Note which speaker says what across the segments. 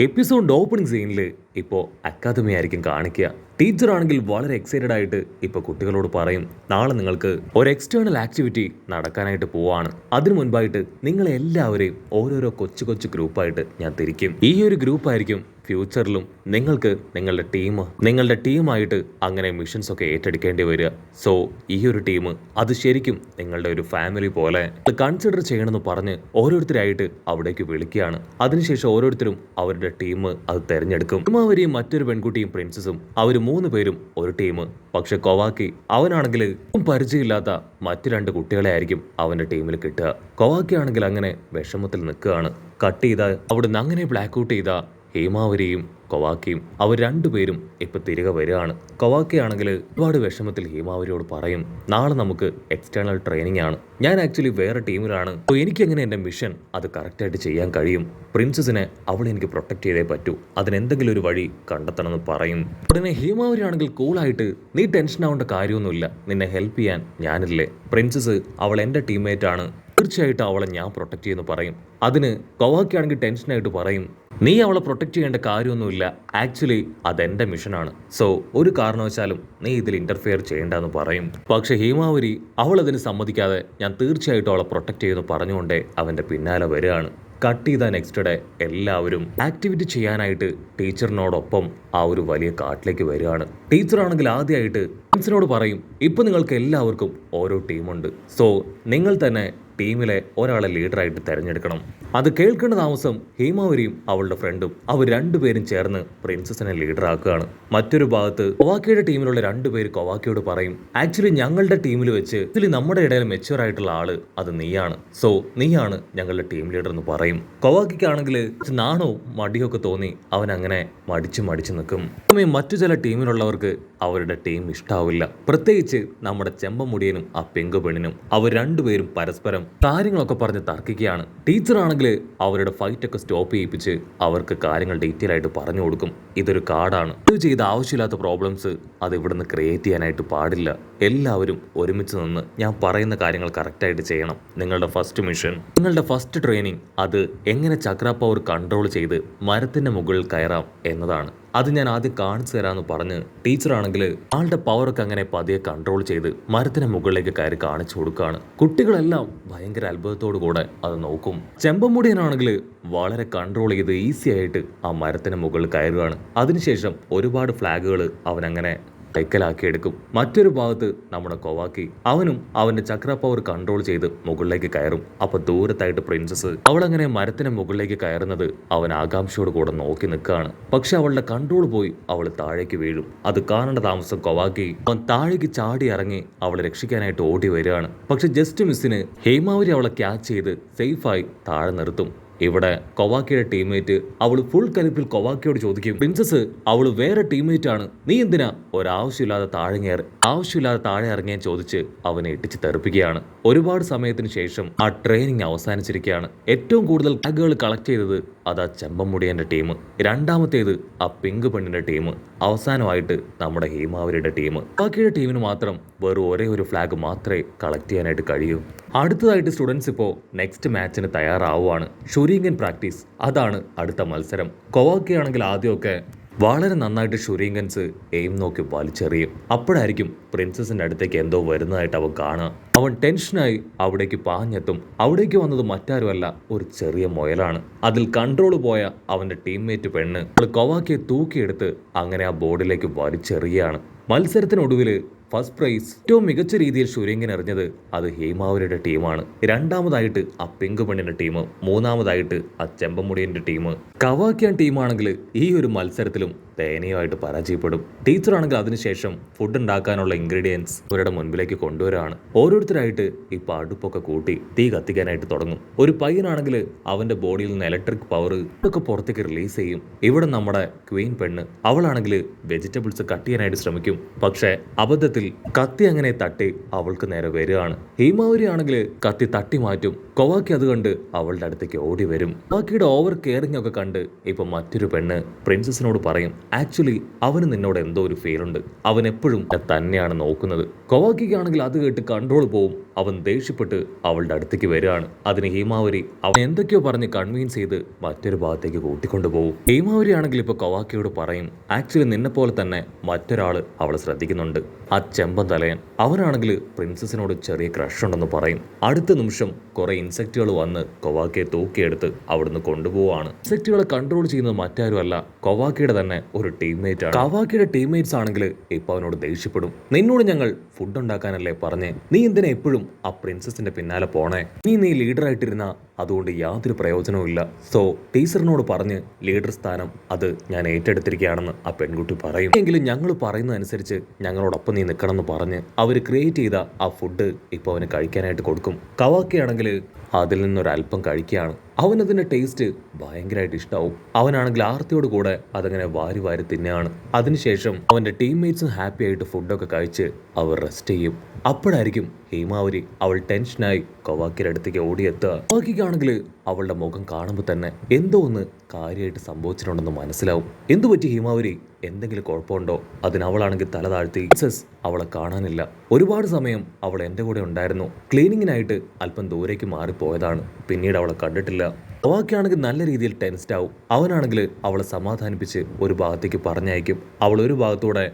Speaker 1: Episode opening സീനിൽ ഇപ്പോൾ academy ആയിരിക്കും കാണിക്കുക. ടീച്ചർ ആണെങ്കിൽ വളരെ എക്സൈറ്റഡ് ആയിട്ട് ഇപ്പോൾ കുട്ടികളോട് പറയും, നാളെ നിങ്ങൾക്ക് ഒരു എക്സ്റ്റേണൽ ആക്ടിവിറ്റി നടക്കാനായിട്ട് പോവാണ്. അതിനു മുൻപായിട്ട് നിങ്ങളെല്ലാവരെയും ഓരോരോ കൊച്ചു കൊച്ചു ഗ്രൂപ്പായിട്ട് ഞാൻ തിരിക്കും. ഈ ഒരു ഗ്രൂപ്പായിരിക്കും ഫ്യൂച്ചറിലും നിങ്ങൾക്ക് നിങ്ങളുടെ ടീമായിട്ട് അങ്ങനെ മിഷൻസ് ഒക്കെ ഏറ്റെടുക്കേണ്ടി വരിക. സോ ഈ ഒരു ടീം അത് ശരിക്കും നിങ്ങളുടെ ഒരു ഫാമിലി പോലെ കൺസിഡർ ചെയ്യണമെന്ന് പറഞ്ഞ് ഓരോരുത്തരായിട്ട് അവിടേക്ക് വിളിക്കുകയാണ്. അതിനുശേഷം ഓരോരുത്തരും അവരുടെ ടീം അത് തിരഞ്ഞെടുക്കും. അവരെയും മറ്റൊരു പെൺകുട്ടിയും പ്രിൻസസും അവർ 3 പേരും ഒരു ടീം. പക്ഷെ കൊവാക്കി അവനാണെങ്കിൽ പരിചയമില്ലാത്ത മറ്റു 2 കുട്ടികളെ ആയിരിക്കും അവന്റെ ടീമിൽ കിട്ടുക. കൊവാക്കി ആണെങ്കിൽ അങ്ങനെ വിഷമത്തിൽ നിൽക്കുകയാണ്. കട്ട് ചെയ്ത അവിടുന്ന് അങ്ങനെ ബ്ലാക്ക് ഔട്ട് ചെയ്ത ഹേമാവരിയും കൊവാക്കിയും അവർ 2 പേരും ഇപ്പൊ തിരികെ വരികയാണ്. കൊവാക്കി ആണെങ്കിൽ ഒരുപാട് വിഷമത്തിൽ ഹേമാവരിയോട് പറയും, നാളെ നമുക്ക് എക്സ്റ്റേണൽ ട്രെയിനിങ് ആണ്. ഞാൻ ആക്ച്വലി വേറെ ടീമിലാണ്. എനിക്കെങ്ങനെ എൻ്റെ മിഷൻ അത് കറക്റ്റായിട്ട് ചെയ്യാൻ കഴിയും? പ്രിൻസസിനെ അവളെ എനിക്ക് പ്രൊട്ടക്ട് ചെയ്തേ പറ്റൂ. അതിനെന്തെങ്കിലും ഒരു വഴി കണ്ടെത്തണമെന്ന് പറയും. ഉടനെ ഹേമാവരി ആണെങ്കിൽ കൂളായിട്ട്, നീ ടെൻഷൻ ആവേണ്ട കാര്യമൊന്നുമില്ല, നിന്നെ ഹെൽപ്പ് ചെയ്യാൻ ഞാനില്ലേ. പ്രിൻസസ് അവൾ എൻ്റെ ടീംമേറ്റ് ആണ്, തീർച്ചയായിട്ടും അവളെ ഞാൻ പ്രൊട്ടക്ട് ചെയ്യുമെന്ന് പറയും. അതിന് കൊവാക്കി ആണെങ്കിൽ ടെൻഷനായിട്ട് പറയും, നീ അവളെ പ്രൊട്ടക്ട് ചെയ്യേണ്ട കാര്യമൊന്നുമില്ല, ആക്ച്വലി അതെന്റെ മിഷനാണ്. സോ ഒരു കാരണവശാലും നീ ഇതിൽ ഇന്റർഫിയർ ചെയ്യേണ്ടെന്ന് പറയും. പക്ഷെ ഹേമാവരി അവൾ അതിന് സമ്മതിക്കാതെ, ഞാൻ തീർച്ചയായിട്ടും അവളെ പ്രൊട്ടക്ട് ചെയ്യുമെന്ന് പറഞ്ഞുകൊണ്ടേ അവന്റെ പിന്നാലെ വരികയാണ്. കട്ട് ചെയ്ത നെക്സ്റ്റ് ഡേ എല്ലാവരും ആക്ടിവിറ്റി ചെയ്യാനായിട്ട് ടീച്ചറിനോടൊപ്പം ആ ഒരു വലിയ കാട്ടിലേക്ക് വരികയാണ്. ടീച്ചറാണെങ്കിൽ ആദ്യമായിട്ട് ഫ്രണ്ട്സിനോട് പറയും, ഇപ്പൊ നിങ്ങൾക്ക് എല്ലാവർക്കും ഓരോ ടീമുണ്ട്. സോ നിങ്ങൾ തന്നെ ടീമിലെ ഒരാളെ ലീഡറായിട്ട് തിരഞ്ഞെടുക്കണം. അത് കേൾക്കേണ്ട താമസം ഹേമാവരിയും അവളുടെ ഫ്രണ്ടും അവർ 2 പേരും ചേർന്ന് പ്രിൻസസിനെ ലീഡറാക്കുകയാണ്. മറ്റൊരു ഭാഗത്ത് കൊവാക്കിയുടെ ടീമിലുള്ള 2 പേര് കൊവാക്കിയോട് പറയും, ആക്ച്വലി ഞങ്ങളുടെ ടീമിൽ വെച്ച് ഇതിൽ നമ്മുടെ ഇടയിൽ മെച്യൂർ ആയിട്ടുള്ള ആള് അത് നീയാണ്. സോ നീയാണ് ഞങ്ങളുടെ ടീം ലീഡർ എന്ന് പറയും. കൊവാക്കിക്കാണെങ്കിൽ നാണോ മടിയൊക്കെ തോന്നി അവൻ അങ്ങനെ മടിച്ചു നിൽക്കും. മറ്റു ചില ടീമിലുള്ളവർക്ക് അവരുടെ ടീം ഇഷ്ടാവില്ല. പ്രത്യേകിച്ച് നമ്മുടെ ചെമ്പമുടിയനും ആ പെങ്കുപെണ്ണിനും. അവർ 2 പേരും പരസ്പരം കാര്യങ്ങളൊക്കെ പറഞ്ഞ് തർക്കിക്കുകയാണ്. ടീച്ചറാണെങ്കിൽ അവരുടെ ഫൈറ്റൊക്കെ സ്റ്റോപ്പ് ചെയ്യിപ്പിച്ച് അവർക്ക് കാര്യങ്ങൾ ഡീറ്റെയിൽ ആയിട്ട് പറഞ്ഞു കൊടുക്കും. ഇതൊരു കാർഡാണ്, ഇത് ചെയ്ത ആവശ്യമില്ലാത്ത പ്രോബ്ലംസ് അത് ഇവിടുന്ന് ക്രിയേറ്റ് ചെയ്യാനായിട്ട് പാടില്ല. എല്ലാവരും ഒരുമിച്ച് നിന്ന് ഞാൻ പറയുന്ന കാര്യങ്ങൾ കറക്റ്റായിട്ട് ചെയ്യണം. നിങ്ങളുടെ ഫസ്റ്റ് മിഷൻ, നിങ്ങളുടെ ഫസ്റ്റ് ട്രെയിനിങ് അത് എങ്ങനെ ചക്ര പവർ കൺട്രോൾ ചെയ്ത് മരത്തിന്റെ മുകളിൽ കയറാം എന്നതാണ്. അത് ഞാൻ ആദ്യം കാണിച്ചു തരാമെന്ന് പറഞ്ഞ് ടീച്ചറാണെങ്കിൽ ആളുടെ പവറൊക്കെ അങ്ങനെ പതിയെ കൺട്രോൾ ചെയ്ത് മരത്തിന് മുകളിലേക്ക് കയറി കാണിച്ചു കൊടുക്കുകയാണ്. കുട്ടികളെല്ലാം ഭയങ്കര അത്ഭുതത്തോടു കൂടെ അത് നോക്കും. ചെമ്പമുടിയനാണെങ്കിൽ വളരെ കൺട്രോൾ ചെയ്ത് ഈസി ആയിട്ട് ആ മരത്തിന് മുകളിൽ കയറുകയാണ്. അതിനുശേഷം ഒരുപാട് ഫ്ലാഗുകൾ അവനങ്ങനെ കൈക്കലാക്കിയെടുക്കും. മറ്റൊരു ഭാഗത്ത് നമ്മുടെ കൊവാക്കി അവനും അവന്റെ ചക്ര പവർ കൺട്രോൾ ചെയ്ത് മുകളിലേക്ക് കയറും. അപ്പൊ ദൂരത്തായിട്ട് പ്രിൻസസ് അവളങ്ങനെ മരത്തിന് മുകളിലേക്ക് കയറുന്നത് അവൻ ആകാംക്ഷയോട് കൂടെ നോക്കി നിൽക്കുകയാണ്. പക്ഷെ അവളുടെ കൺട്രോൾ പോയി അവൾ താഴേക്ക് വീഴും. അത് കാണേണ്ട താമസം കൊവാക്കി അവൻ താഴേക്ക് ചാടി ഇറങ്ങി അവളെ രക്ഷിക്കാനായിട്ട് ഓടി വരികയാണ്. പക്ഷെ ജസ്റ്റ് മിസ്സിന് ഹേമാവരി അവളെ ക്യാച്ച് ചെയ്ത് സേഫായി താഴെ നിർത്തും. ഇവിടെ കൊവാക്കിയുടെ ടീംമേറ്റ് അവൾ ഫുൾ കലിപ്പിൽ കൊവാക്കിയോട് ചോദിക്കും, പ്രിൻസസ് അവൾ വേറെ ടീംമേറ്റ് ആണ്, നീ എന്തിനാ ആവശ്യമില്ലാതെ താഴെ ഇറങ്ങിയാൻ ചോദിച്ച് അവനെ ഇട്ടിച്ച് തെറിപ്പിക്കുകയാണ്. ഒരുപാട് സമയത്തിന് ശേഷം ആ ട്രെയിനിങ് അവസാനിച്ചിരിക്കുകയാണ്. ഏറ്റവും കൂടുതൽ ടാഗുകൾ കളക്ട് ചെയ്തത് അതാ ചെമ്പമുടിയന്റെ ടീം, രണ്ടാമത്തേത് ആ പിങ്ക് പെണ്ണിന്റെ ടീം, അവസാനമായിട്ട് നമ്മുടെ ഹേമാവരിയുടെ ടീം. ബാക്കിയുടെ ടീമിന് മാത്രം വെറും ഒരേ ഒരു ഫ്ലാഗ് മാത്രമേ കളക്ട് ചെയ്യാനായിട്ട് കഴിയൂ. അടുത്തതായിട്ട് സ്റ്റുഡൻസ് ഇപ്പോൾ നെക്സ്റ്റ് മാച്ചിന് തയ്യാറാവുകയാണ്. ഷുരീങ്കൻ പ്രാക്ടീസ്, അതാണ് അടുത്ത മത്സരം. കൊവാക്കി ആണെങ്കിൽ ആദ്യമൊക്കെ വളരെ നന്നായിട്ട് ഷുരീങ്കൻസ് എയിം നോക്കി വലിച്ചെറിയും. അപ്പോഴായിരിക്കും പ്രിൻസസിന്റെ അടുത്തേക്ക് എന്തോ വരുന്നതായിട്ട് അവൻ കാണുക. അവൻ ടെൻഷനായി അവിടേക്ക് പാഞ്ഞെത്തും. അവിടേക്ക് വന്നത് മറ്റാരുമല്ല, ഒരു ചെറിയ മുയലാണ്. അതിൽ കൺട്രോൾ പോയ അവന്റെ ടീംമേറ്റ് പെണ്ണ് കൊവാക്കിയെ തൂക്കിയെടുത്ത് അങ്ങനെ ആ ബോർഡിലേക്ക് വലിച്ചെറിയാണ്. മത്സരത്തിനൊടുവിൽ ഫസ്റ്റ് പ്രൈസ് ഏറ്റവും മികച്ച രീതിയിൽ ഷുരീങ്കൻ എറിഞ്ഞത് അത് ഹേമാവരിയുടെ ടീമാണ്. രണ്ടാമതായിട്ട് ആ പിങ്ക് പെണ്ണിന്റെ ടീം, മൂന്നാമതായിട്ട് ആ ചെമ്പമുടിയന്റെ ടീം. കവാക്കിയാൻ ടീമാണെങ്കിൽ ഈ ഒരു മത്സരത്തിലും ദയനീയമായിട്ട് പരാജയപ്പെടും. ടീച്ചറാണെങ്കിൽ അതിനുശേഷം ഫുഡ് ഉണ്ടാക്കാനുള്ള ഇൻഗ്രീഡിയൻസ് അവരുടെ മുൻപിലേക്ക് കൊണ്ടുവരാണ്. ഓരോരുത്തരായിട്ട് ഇപ്പൊ അടുപ്പൊക്കെ കൂട്ടി തീ കത്തിക്കാനായിട്ട് തുടങ്ങും. ഒരു പയ്യനാണെങ്കിൽ അവന്റെ ബോഡിയിൽ നിന്ന് ഇലക്ട്രിക് പവർ ഒക്കെ പുറത്തേക്ക് റിലീസ് ചെയ്യും. ഇവിടെ നമ്മുടെ ക്വീൻ പെണ്ണ് അവളാണെങ്കിൽ വെജിറ്റബിൾസ് കട്ട് ചെയ്യാനായിട്ട് ശ്രമിക്കും. പക്ഷെ അബദ്ധത്തിൽ കത്തി അങ്ങനെ തട്ടി അവൾക്ക് നേരെ വരികയാണ്. ഹേമാവരി ആണെങ്കിൽ കത്തി തട്ടി മാറ്റും. കൊവാക്കി അത് കണ്ട് അവളുടെ അടുത്തേക്ക് ഓടി വരും. കൊവാക്കിയുടെ ഓവർ കെയറിംഗ് ഒക്കെ കണ്ട് ഇപ്പൊ മറ്റൊരു പെണ്ണ് പ്രിൻസസിനോട് പറയും, ആക്ച്വലി അവന് നിന്നോട് എന്തോ ഒരു ഫീൽ ഉണ്ട്, അവൻ എപ്പോഴും തന്നെയാണ് നോക്കുന്നത്. കൊവാക്കിക്കാണെങ്കിൽ അത് കേട്ട് കൺട്രോൾ പോവും. അവൻ ദേഷ്യപ്പെട്ട് അവളുടെ അടുത്തേക്ക് വരികയാണ്. അതിന് ഹീമാവരി അവൻ എന്തൊക്കെയോ പറഞ്ഞ് കൺവീൻസ് ചെയ്ത് മറ്റൊരു ഭാഗത്തേക്ക് കൂട്ടിക്കൊണ്ടുപോകും. ഹീമാവരി ആണെങ്കിൽ ഇപ്പോൾ കവാക്കിയോട് പറയും, ആക്ച്വലി നിന്നെ പോലെ തന്നെ മറ്റൊരാൾ അവളെ ശ്രദ്ധിക്കുന്നുണ്ട്, ആ ചെമ്പൻ തലയൻ. അവനാണെങ്കിൽ പ്രിൻസസിനോട് ചെറിയ ക്രഷ് ഉണ്ടെന്ന് പറയും. അടുത്ത നിമിഷം കുറെ ഇൻസെക്റ്റുകൾ വന്ന് കൊവാക്കിയെ തൂക്കിയെടുത്ത് അവിടുന്ന് കൊണ്ടുപോവാണ്. ഇൻസെക്റ്റുകളെ കൺട്രോൾ ചെയ്യുന്നത് മറ്റാരുമല്ല, കൊവാക്കിയുടെ തന്നെ ഒരു ടീംമേറ്റ് ആണ്. കവാക്കിയുടെ ടീംമേറ്റ്സ് ആണെങ്കിൽ ഇപ്പൊ അവനോട് ദേഷ്യപ്പെടും. നിന്നോട് ഞങ്ങൾ ഫുഡ് ഉണ്ടാക്കാനല്ലേ പറഞ്ഞേ, നീ എന്തിനാ എപ്പോഴും ആ പ്രിൻസസിന്റെ പിന്നാലെ പോണേ? നീ ലീഡറായിട്ടിരുന്ന അതുകൊണ്ട് യാതൊരു പ്രയോജനവും ഇല്ല. സോ ടീച്ചറിനോട് പറഞ്ഞ് ലീഡർ സ്ഥാനം അത് ഞാൻ ഏറ്റെടുത്തിരിക്കുകയാണെന്ന് ആ പെൺകുട്ടി പറയും. എങ്കിലും ഞങ്ങൾ പറയുന്നതനുസരിച്ച് ഞങ്ങളോടൊപ്പം നീ നിൽക്കണം എന്ന് പറഞ്ഞ് അവർ ക്രിയേറ്റ് ചെയ്ത ആ ഫുഡ് ഇപ്പോൾ അവന് കഴിക്കാനായിട്ട് കൊടുക്കും. കവാക്കിയാണെങ്കിൽ അതിൽ നിന്നൊരല്പം കഴിക്കുകയാണ്. അവനതിൻ്റെ ടേസ്റ്റ് ഭയങ്കരമായിട്ട് ഇഷ്ടമാവും. അവനാണെങ്കിൽ ആർത്തിയോട് കൂടെ അതങ്ങനെ വാരി വാരി തിന്നുകയാണ്. അതിനുശേഷം അവൻ്റെ ടീംമേറ്റ്സും ഹാപ്പി ആയിട്ട് ഫുഡൊക്കെ കഴിച്ച് അവർ റെസ്റ്റ് ചെയ്യും. അപ്പോഴായിരിക്കും ഹീമാവരി അവൾ ടെൻഷനായി കൊവാക്കിയുടെ അടുത്തേക്ക് ഓടിയെത്തുക. കൊവാക്കിക്കാണെങ്കിൽ അവളുടെ മുഖം കാണുമ്പോൾ തന്നെ എന്തോ ഒന്ന് കാര്യമായിട്ട് സംഭവിച്ചിട്ടുണ്ടെന്ന് മനസ്സിലാവും. എന്തു പറ്റി ഹീമാവരി, എന്തെങ്കിലും കുഴപ്പമുണ്ടോ? അതിനവളാണെങ്കിൽ തല താഴ്ത്തി. പ്രിൻസസ് അവളെ കാണാനില്ല. ഒരുപാട് സമയം അവൾ എൻ്റെ കൂടെ ഉണ്ടായിരുന്നു, ക്ലീനിങ്ങിനായിട്ട് അല്പം ദൂരേക്ക് മാറിപ്പോയതാണ്, പിന്നീട് അവളെ കണ്ടിട്ടില്ല. കൊവാക്കിയാണെങ്കിൽ നല്ല രീതിയിൽ ടെൻസ്ഡ് ആവും. അവനാണെങ്കിൽ അവളെ സമാധാനിപ്പിച്ച് ഒരു ഭാഗത്തേക്ക് പറഞ്ഞയക്കും. അവൾ ഒരു ഭാഗത്തൂടെ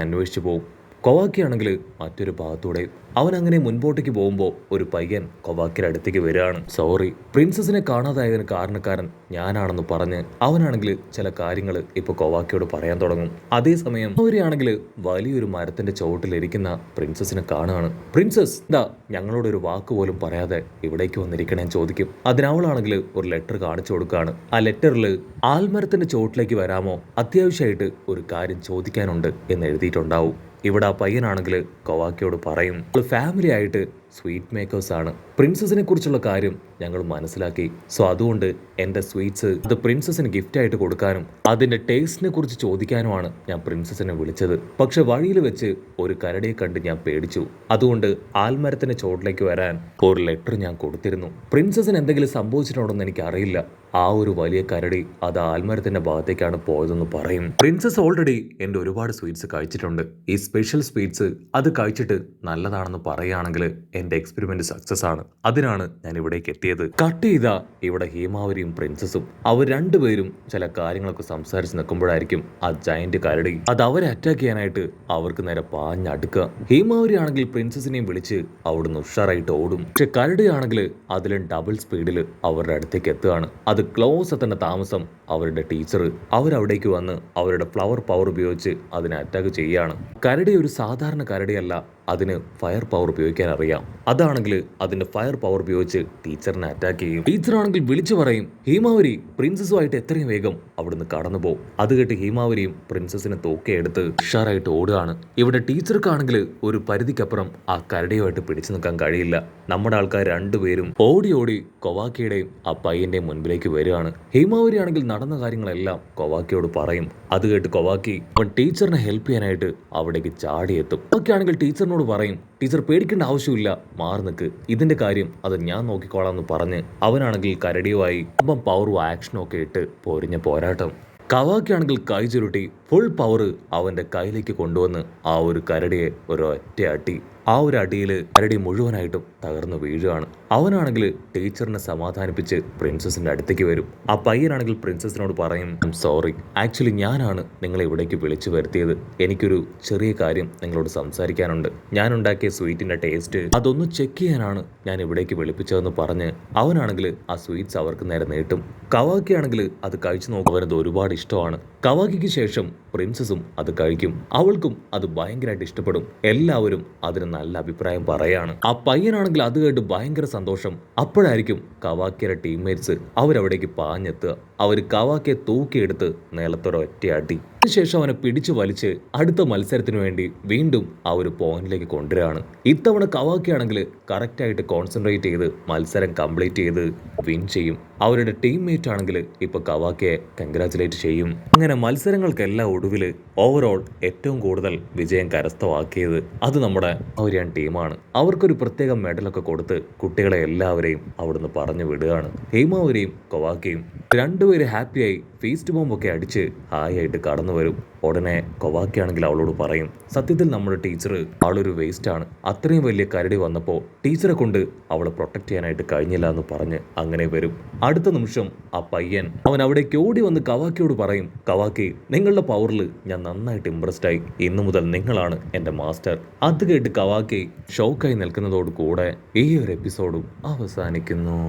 Speaker 1: അന്വേഷിച്ചു പോകും. കൊവാക്കിയാണെങ്കിൽ മറ്റൊരു ഭാഗത്തൂടെയും. അവൻ അങ്ങനെ മുൻപോട്ടേക്ക് പോകുമ്പോൾ ഒരു പയ്യൻ കൊവാക്കിയുടെ അടുത്തേക്ക് വരികയാണ്. സോറി, പ്രിൻസസിനെ കാണാതായതിന് കാരണക്കാരൻ ഞാനാണെന്ന് പറഞ്ഞ് അവനാണെങ്കിൽ ചില കാര്യങ്ങൾ ഇപ്പൊ കൊവാക്കിയോട് പറയാൻ തുടങ്ങും. അതേസമയം അവരെയാണെങ്കിൽ വലിയൊരു മരത്തിന്റെ ചുവട്ടിലിരിക്കുന്ന പ്രിൻസസിനെ കാണുകയാണ്. പ്രിൻസസ് എന്താ ഞങ്ങളോട് ഒരു വാക്ക് പോലും പറയാതെ ഇവിടേക്ക് വന്നിരിക്കണേ ചോദിക്കും. അതിനവളാണെങ്കിൽ ഒരു ലെറ്റർ കാണിച്ചു കൊടുക്കുകയാണ്. ആ ലെറ്ററിൽ ആൽമരത്തിന്റെ ചുവട്ടിലേക്ക് വരാമോ, അത്യാവശ്യമായിട്ട് ഒരു കാര്യം ചോദിക്കാനുണ്ട് എന്ന് എഴുതിയിട്ടുണ്ടാവും. ഇവിടെ ആ പയ്യനാണെങ്കിൽ കൊവാക്കിയോട് പറയും, ഫാമിലി ആയിട്ട് സ്വീറ്റ് മേക്കേഴ്സ് ആണ്. പ്രിൻസസിനെ കുറിച്ചുള്ള കാര്യം ഞങ്ങൾ മനസ്സിലാക്കി. സോ അതുകൊണ്ട് എൻ്റെ സ്വീറ്റ്സ് അത് പ്രിൻസസിന് ഗിഫ്റ്റ് ആയിട്ട് കൊടുക്കാനും അതിൻ്റെ ടേസ്റ്റിനെ കുറിച്ച് ചോദിക്കാനുമാണ് ഞാൻ പ്രിൻസസിനെ വിളിച്ചത്. പക്ഷെ വഴിയിൽ വെച്ച് ഒരു കരടിയെ കണ്ട് ഞാൻ പേടിച്ചു. അതുകൊണ്ട് ആൽമരത്തിന്റെ ചോട്ടിലേക്ക് വരാൻ ഒരു ലെറ്റർ ഞാൻ കൊടുത്തിരുന്നു. പ്രിൻസസിന് എന്തെങ്കിലും സംഭവിച്ചിട്ടുണ്ടോന്ന് എനിക്ക് അറിയില്ല. ആ ഒരു വലിയ കരടി അത് ആൽമരത്തിന്റെ ഭാഗത്തേക്കാണ് പോയതെന്ന് പറയും. പ്രിൻസസ് ഓൾറെഡി എൻ്റെ ഒരുപാട് സ്വീറ്റ്സ് കഴിച്ചിട്ടുണ്ട്. ഈ സ്പെഷ്യൽ സ്വീറ്റ്സ് അത് കഴിച്ചിട്ട് നല്ലതാണെന്ന് പറയുകയാണെങ്കിൽ എൻ്റെ എക്സ്പെരിമെന്റ് സക്സസ് ആണ്. അതിനാണ് ഞാൻ ഇവിടേക്ക് എത്തിയത്. കട്ട് ചെയ്ത ഇവിടെ ഹീമാവരിയും പ്രിൻസസും അവർ രണ്ടുപേരും ചില കാര്യങ്ങളൊക്കെ സംസാരിച്ച് നിൽക്കുമ്പോഴായിരിക്കും ആ ജയന്റ് കരടി അത് അവരെ അറ്റാക്ക് ചെയ്യാനായിട്ട് അവർക്ക് നേരെ പാഞ്ഞടുക്കുക. ഹീമാവരി ആണെങ്കിൽ പ്രിൻസസിനെയും വിളിച്ച് അവിടുന്ന് ഉഷാറായിട്ട് ഓടും. പക്ഷെ കരടി ആണെങ്കിൽ അതിലും ഡബിൾ സ്പീഡിൽ അവരുടെ അടുത്തേക്ക് എത്തുകയാണ്. അത് ക്ലോസ് എത്തേണ്ട താമസം അവരുടെ ടീച്ചർ അവരവിടേക്ക് വന്ന് അവരുടെ ഫ്ലവർ പവർ ഉപയോഗിച്ച് അതിനെ അറ്റാക്ക് ചെയ്യുകയാണ്. കരടി ഒരു സാധാരണ കരടിയല്ല, അതിന് ഫയർ പവർ ഉപയോഗിക്കാൻ അറിയാം. അതാണെങ്കിൽ അതിന്റെ ഫയർ പവർ ഉപയോഗിച്ച് ടീച്ചറിനെ അറ്റാക്ക് ചെയ്യും. ടീച്ചറാണെങ്കിൽ വിളിച്ചു പറയും, ഹീമാവരി പ്രിൻസസുമായിട്ട് എത്രയും വേഗം അവിടുന്ന് കടന്നു പോകും. അത് കേട്ട് ഹീമാവരിയും പ്രിൻസസിനെ തൂക്കിയെടുത്ത് ഉഷാറായിട്ട് ഓടുകയാണ്. ഇവിടെ ടീച്ചർക്കാണെങ്കിൽ ഒരു പരിധിക്കപ്പുറം ആ കരടിയുമായിട്ട് പിടിച്ചു നിൽക്കാൻ കഴിയില്ല. നമ്മുടെ ആൾക്കാർ രണ്ടുപേരും ഓടി ഓടി കൊവാക്കിയുടെയും ആ പയ്യന്റെയും മുൻപിലേക്ക് വരികയാണ്. ഹീമാവരി ആണെങ്കിൽ നടന്ന കാര്യങ്ങളെല്ലാം കൊവാക്കിയോട് പറയും. അത് കേട്ട് കൊവാക്കി അവൻ ടീച്ചറിനെ ഹെൽപ്പ് ചെയ്യാനായിട്ട് അവിടേക്ക് ചാടിയെത്തും. കൊവാക്കിയാണെങ്കിൽ ടീച്ചറിനോട് പറയും, ടീച്ചർ പേടിക്കേണ്ട ആവശ്യമില്ല, മാറി നിൽക്ക്, ഇതിന്റെ കാര്യം അത് ഞാൻ നോക്കിക്കോളാം എന്ന് പറഞ്ഞ് അവനാണെങ്കിൽ കരടിയുമായി അപ്പം പവറും ആക്ഷനും ഒക്കെ ഇട്ട് പൊരിഞ്ഞ പോരാട്ടം. കവാക്കിയാണെങ്കിൽ കൈ ചുരുട്ടി ഫുൾ പവർ അവന്റെ കയ്യിലേക്ക് കൊണ്ടുവന്ന് ആ ഒരു കരടിയെ ഒരൊറ്റ അടി. ആ ഒരു അടിയിൽ കരടി മുഴുവനായിട്ടും തകർന്നു വീഴുകയാണ്. അവനാണെങ്കിൽ ടീച്ചറിനെ സമാധാനിപ്പിച്ച് പ്രിൻസസിന്റെ അടുത്തേക്ക് വരും. ആ പയ്യനാണെങ്കിൽ പ്രിൻസസിനോട് പറയും, ഐ എം സോറി, ആക്ച്വലി ഞാനാണ് നിങ്ങളെ ഇവിടേക്ക് വിളിച്ചു വരുത്തിയത്. എനിക്കൊരു ചെറിയ കാര്യം നിങ്ങളോട് സംസാരിക്കാനുണ്ട്. ഞാൻ ഉണ്ടാക്കിയ സ്വീറ്റിന്റെ ടേസ്റ്റ് അതൊന്ന് ചെക്ക് ചെയ്യാനാണ് ഞാൻ ഇവിടേക്ക് വിളിപ്പിച്ചതെന്ന് പറഞ്ഞ് അവനാണെങ്കിൽ ആ സ്വീറ്റ്സ് അവർക്ക് നേരെ നീട്ടും. കവാക്കിയാണെങ്കിൽ അത് കഴിച്ചു നോക്കുവാനത് ഒരുപാട് ഇഷ്ടമാണ്. കവാക്കിക്ക് ശേഷം പ്രിൻസസും അത് കഴിക്കും. അവൾക്കും അത് ഭയങ്കരമായിട്ട് ഇഷ്ടപ്പെടും. എല്ലാവരും അതിന് നല്ല അഭിപ്രായം പറയാണ്. ആ പയ്യനാണെങ്കിൽ അത് കേട്ട് ഭയങ്കര സന്തോഷം. അപ്പോഴായിരിക്കും കവാക്കിയുടെ ടീംമേറ്റ്സ് അവരവിടേക്ക് പാഞ്ഞെത്തുക. അവർ കവാക്കിയെ തൂക്കിയെടുത്ത് നിലത്തൊരൊറ്റയാട്ടി. അതിനുശേഷം അവനെ പിടിച്ചു വലിച്ച് അടുത്ത മത്സരത്തിന് വേണ്ടി വീണ്ടും ആ ഒരു പോയിന്റിലേക്ക് കൊണ്ടുവരികയാണ്. ഇത്തവണ കവാക്കിയാണെങ്കിൽ കറക്റ്റായിട്ട് കോൺസെൻട്രേറ്റ് ചെയ്ത് മത്സരം കംപ്ലീറ്റ് ചെയ്ത് വിൻ ചെയ്യും. അവരുടെ ടീംമേറ്റ് ആണെങ്കിൽ ഇപ്പൊ കവാക്കിയെ കൺഗ്രാറ്റുലേറ്റ് ചെയ്യും. അങ്ങനെ മത്സരങ്ങൾക്കെല്ലാം ഒടുവിൽ ഓവറോൾ ഏറ്റവും കൂടുതൽ വിജയം കരസ്ഥമാക്കിയത് അത് നമ്മുടെ അവരിയാൻ ടീമാണ്. അവർക്കൊരു പ്രത്യേക മെഡലൊക്കെ കൊടുത്ത് കുട്ടികളെ എല്ലാവരെയും അവിടുന്ന് പറഞ്ഞു വിടുകയാണ്. ഹേമാവരിയും കവാക്കിയും രണ്ടുപേരും ഹാപ്പിയായി ഫീസ്റ്റ് ബോംബൊക്കെ അടിച്ച് ഹായായിട്ട് കടന്നു വരും. ഉടനെ കൊവാക്കി ആണെങ്കിൽ അവളോട് പറയും, സത്യത്തിൽ നമ്മുടെ ടീച്ചർ ആളൊരു വേസ്റ്റ് ആണ്. അത്രയും വലിയ കരടി വന്നപ്പോൾ ടീച്ചറെ കൊണ്ട് അവളെ പ്രൊട്ടക്ട് ചെയ്യാനായിട്ട് കഴിഞ്ഞില്ല എന്ന് പറഞ്ഞ് അങ്ങനെ വരും. അടുത്ത നിമിഷം ആ പയ്യൻ അവൻ അവിടേക്ക് ഓടി വന്ന് കവാക്കിയോട് പറയും, കവാക്കി, നിങ്ങളുടെ പവറിൽ ഞാൻ നന്നായിട്ട് ഇംപ്രസ്ഡ് ആയി. ഇന്നു മുതൽ നിങ്ങളാണ് എൻ്റെ മാസ്റ്റർ. അത് കേട്ട് കവാക്കി ഷോക്കായി നിൽക്കുന്നതോട് കൂടെ ഈ ഒരു എപ്പിസോഡും അവസാനിക്കുന്നു.